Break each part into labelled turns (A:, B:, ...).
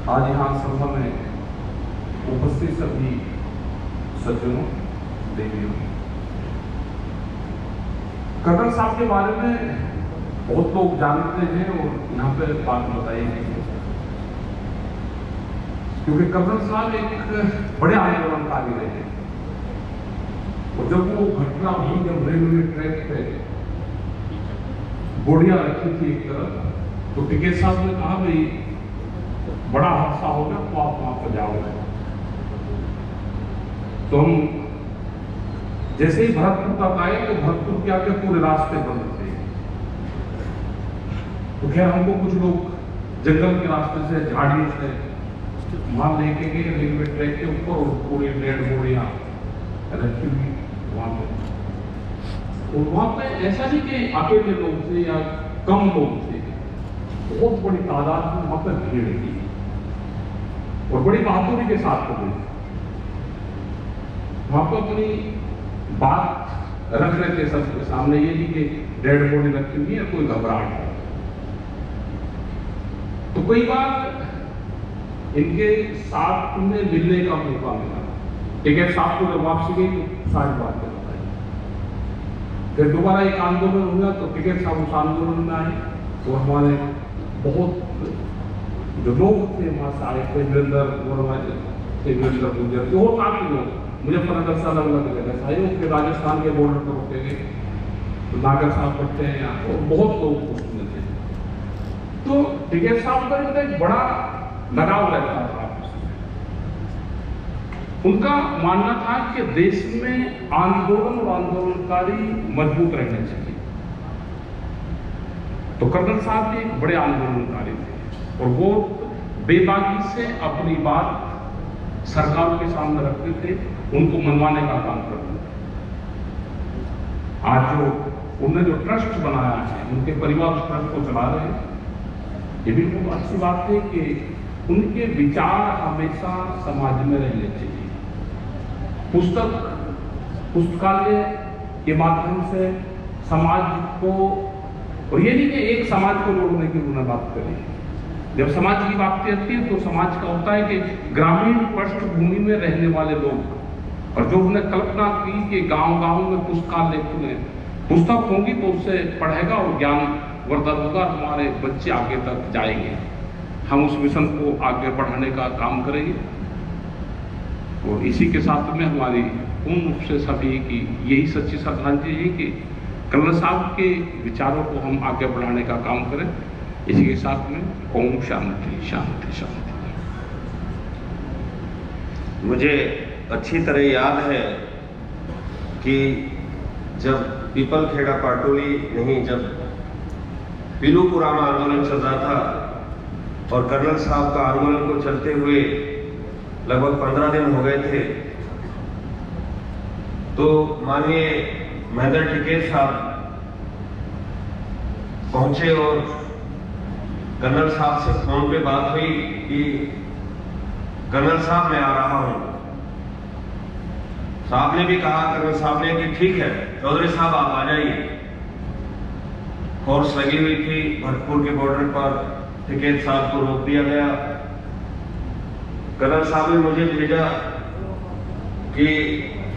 A: आज यहाँ सभा में उपस्थित सभी सज्जनों, देवियों, कर्नल साहब के बारे में बहुत लोग जानते हैं और यहाँ पे बात बताई गई है, क्योंकि कर्नल साहब एक बड़े आंदोलनकारी रहे और जब वो घटना हुई, जब रेलवे ट्रैक पे बोरियां रखी थी एक तरफ, तो टिकैत साहब ने कहा भाई बड़ा हादसा हो गया तो आप वहां पर जाओगे। तो हम जैसे ही भरतपुर तक आए तो भरतपुर के आगे पूरे रास्ते बंद थे। तो खैर हमको कुछ लोग जंगल के रास्ते से, झाड़ियों से वहां लेके गए रेलवे ट्रैक के ऊपर और पूरी डेड बोरियां रखी हुई वहां पे। तो वहां पे ऐसा नहीं कि अकेले लोग थे या कम लोग थे, बहुत बड़ी तादाद में वहां पर भीड़ थी और बड़ी बहादुरी के साथ कर रहे थे। वहां पर अपनी बात रख रहे थे सबके सामने, ये नहीं कि डेड बॉडी रखी हुई है, कोई घबराहट है। तो कई बार इनके साथ में मिलने का मौका मिला। टिकैत साहब को जब वापसी गई तो सारी बातें बताई। फिर दोबारा एक आंदोलन हुआ तो टिकैत साहब उस आंदोलन में आए और हमारे बहुत जो लोग थे वहां से आए थे, वीरेंद्र गुजर, जो काफी लोग, मुजफ्फरनगर से अलग अलग जगह आए, फिर राजस्थान के बॉर्डर पर होते गए, तो नागर साहब पढ़ते हैं यहाँ, तो बहुत लोग उसमें थे। तो टिकैत साहब का एक बड़ा लगाव रहता था। उनका मानना था कि देश में आंदोलन और आंदोलनकारी मजबूत रहने चाहिए। तो कर्नल साहब भी एक बड़े आंदोलनकारी थे और वो बेबाकी से अपनी बात सरकार के सामने रखते थे, उनको मनवाने का काम करते थे। आज जो उन्होंने जो ट्रस्ट बनाया है, उनके परिवार उस ट्रस्ट को चला रहे हैं, ये भी बहुत अच्छी बात है कि उनके विचार हमेशा समाज में रहने चाहिए। पुस्तकालय के माध्यम से समाज को, और ये नहीं कि एक समाज को जोड़ने की उन्होंने बात करी। जब समाज की बात आती है तो समाज का होता है कि ग्रामीण पृष्ठभूमि में रहने वाले लोग, और जो उन्होंने कल्पना की कि गांव-गांव में पुस्तकालय खुले, पुस्तक होंगी तो उससे पढ़ेगा और ज्ञान वर्धन होगा, हमारे बच्चे आगे तक जाएंगे। हम उस मिशन को आगे बढ़ाने का काम करेंगे और इसी के साथ में हमारी पूर्ण रूप से सभी की यही सच्ची श्रद्धांजलि है कि कर्नल साहब के विचारों को हम आगे बढ़ाने का काम करें। इसी के साथ में ओम शांति शांति शांति।
B: मुझे अच्छी तरह याद है कि जब पीपल खेड़ा पाटोली नहीं, जब पीलूपुरा में आंदोलन चल रहा था और कर्नल साहब का आंदोलन को चलते हुए लगभग 15 दिन हो गए थे, तो माननीय महेंद्र टिकैत साहब पहुंचे और कर्नल साहब से फोन पे बात हुई कि कर्नल साहब मैं आ रहा हूं। साहब ने भी कहा, कर्नल साहब ने कि ठीक है चौधरी साहब आप आ जाइए। फोर्स लगी हुई थी भरतपुर के बॉर्डर पर, टिकैत साहब को रोक दिया गया। कर्नल साहब ने मुझे भेजा कि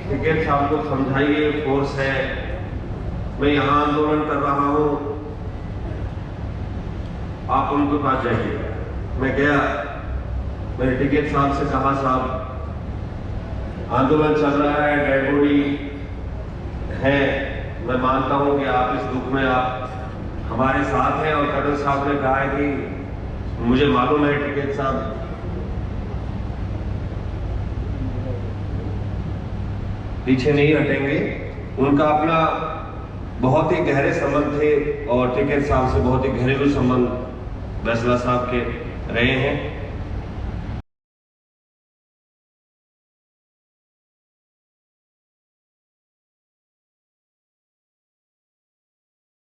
B: टिकैत साहब को समझाइए, फोर्स है, मैं यहां आंदोलन कर रहा हूं, आप उनके पास जाइए। मैं गया, मैंने टिकैत साहब से कहा साहब आंदोलन चल रहा है, डेड बॉडी है, मैं मानता हूं कि आप इस दुख में आप हमारे साथ हैं। और कर्नल साहब ने कहा है कि मुझे मालूम है टिकैत साहब पीछे नहीं हटेंगे। उनका अपना बहुत ही गहरे संबंध थे और टिकैत साहब से बहुत ही घरेलू संबंध बैसला साहब के रहे हैं।